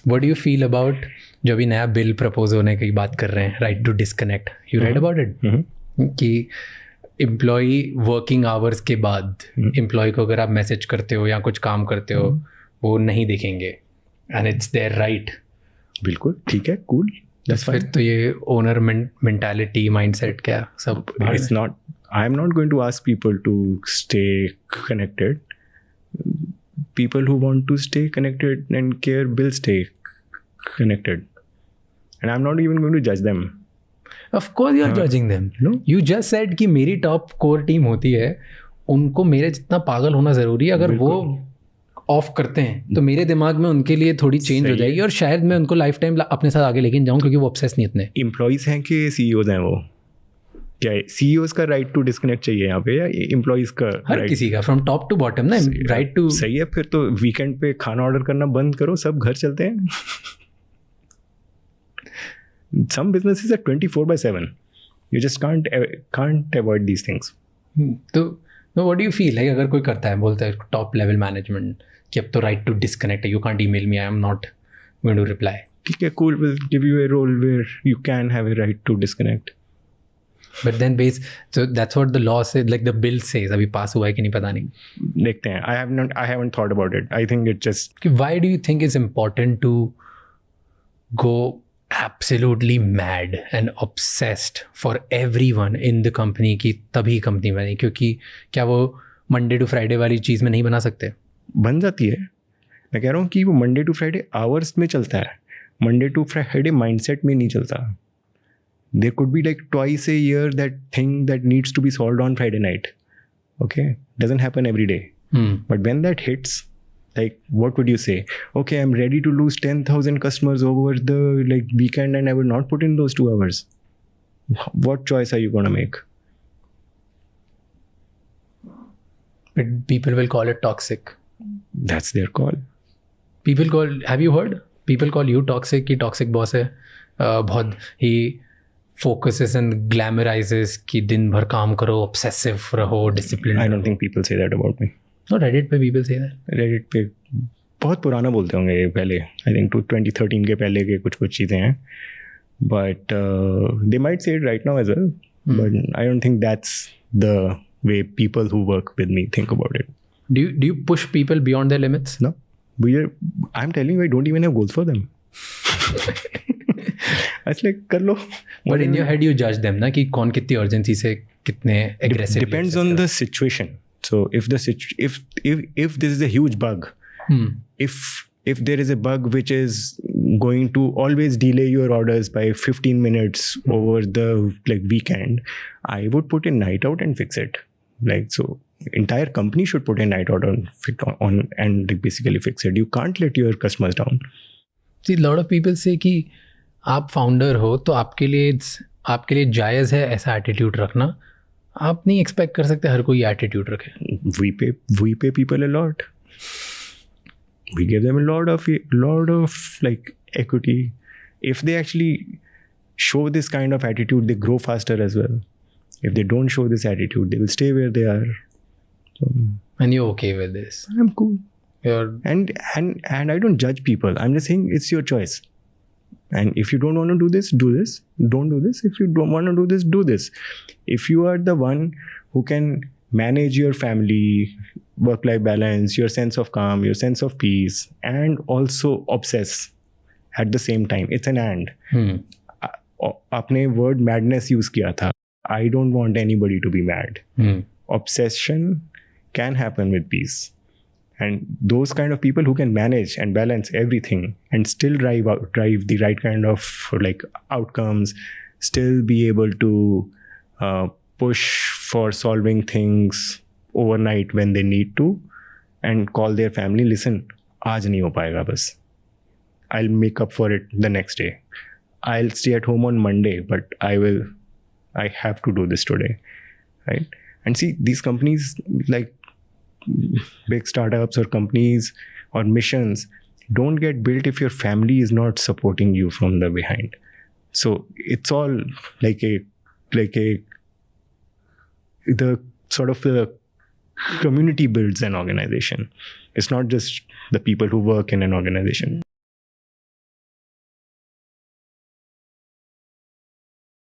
What do you feel about जो अभी नया बिल प्रपोज होने की बात कर रहे हैं, right to disconnect? You read about it? कि एम्प्लॉई वर्किंग आवर्स के बाद एम्प्लॉय को अगर आप मैसेज करते हो या कुछ काम करते हो वो नहीं देखेंगे, एंड इट्स देयर राइट. बिल्कुल ठीक है, कूल. फिर तो ये ओनर मेंटालिटी माइंडसेट क्या सब. It's not, I'm not going to ask people to stay connected. People who want to stay connected and care will stay connected. And I'm not even going to judge them. Of course you are judging them. No. You just said कि मेरी top core team होती है, उनको मेरे जितना पागल होना ज़रूरी है. अगर वो ऑफ करते हैं तो मेरे दिमाग में उनके लिए थोड़ी चेंज हो जाएगी और शायद मैं उनको लाइफ टाइम अपने साथ आगे लेके जाऊँ, क्योंकि वो ऑब्सेस नहीं इतने. एम्प्लॉयज़ हैं कि सीईओज हैं? वो क्या है, सीईओज का राइट टू डिस्कनेक्ट चाहिए यहाँ पे, या एम्प्लॉयज़ का? हर किसी का, फ्रॉम टॉप टू बॉटम ना, राइट टू. सही है, फिर तो वीकेंड पे खाना ऑर्डर करना बंद करो, सब घर चलते हैं. Some businesses are 24/7. You just can't avoid these things. तो what do you feel like अगर कोई करता है, बोलता है टॉप लेवल मैनेजमेंट कि अब तो राइट टू डिस्कनेक्ट है, you can't email me, I am not going to reply. ठीक है, cool, will give you a role where you can have a right to disconnect. But then so that's what the law says, like the bill says. अभी पास हुआ है कि नहीं पता नहीं, देखते हैं. I haven't thought about it. I think it just. Why do you think it's important to go absolutely mad and obsessed for everyone in the company की तभी कंपनी बनी? क्योंकि क्या वो मंडे टू फ्राइडे वाली चीज़ में नहीं बना सकते? बन जाती है. मैं कह रहा हूँ कि वो मंडे टू फ्राइडे आवर्स में चलता है, मंडे टू फ्राइडे माइंडसेट में नहीं चलता. There could be like twice a year that thing that needs to be solved on Friday night. Okay, doesn't happen every day. But when that hits, like, what would you say? Okay, I'm ready to lose 10,000 customers over the like weekend, and I will not put in those 2 hours. What choice are you gonna make? But people will call it toxic. That's their call. Have you heard? People call you toxic कि toxic boss है. बहुत ही focuses and glamorizes कि दिन भर काम करो, obsessive रहो, disciplined. I don't think people say that about me. No, Reddit पे people say that. Reddit पे बहुत पुराना बोलते होंगे ये पहले. I think 2013 के पहले के कुछ चीज़ें हैं. But they might say it right now as well. But I don't think that's the way people who work with me think about it. Do you push people beyond their limits? No. I'm telling you, I don't even have goals for them. It's like कर लो. But in your head you judge them ना कि कौन कितनी urgency से कितने aggressive. Depends on the situation. So if this is a huge bug, if there is a bug which is going to always delay your orders by 15 minutes over the like weekend, I would put a night out and fix it. Like, so entire company should put a night out on and basically fix it. You can't let your customers down. See, a lot of people say कि आप founder हो तो आपके लिए जायज़ है ऐसा attitude रखना. आप नहीं एक्सपेक्ट कर सकते हर कोई एटीट्यूड रखे. We pay people a lot. We give them a lot of like equity. If they actually show this kind of attitude, they grow faster as well. If they don't show this attitude, they will stay where they are. So, and you're okay with this? I'm cool. And I don't judge people. I'm just saying it's your choice. And if you don't want to do this, do this. Don't do this. If you don't want to do this, do this. If you are the one who can manage your family, work-life balance, your sense of calm, your sense of peace, and also obsess at the same time, it's an and. आपने word madness use किया था. I don't want anybody to be mad. Obsession can happen with peace. And those kind of people who can manage and balance everything and still drive the right kind of like outcomes, still be able to push for solving things overnight when they need to, and call their family, listen, आज नहीं हो पाएगा बस. I'll make up for it the next day. I'll stay at home on Monday, but I have to do this today, right? And see, these companies like big startups or companies or missions don't get built if your family is not supporting you from the behind. So it's all like the sort of the community builds an organization. It's not just the people who work in an organization.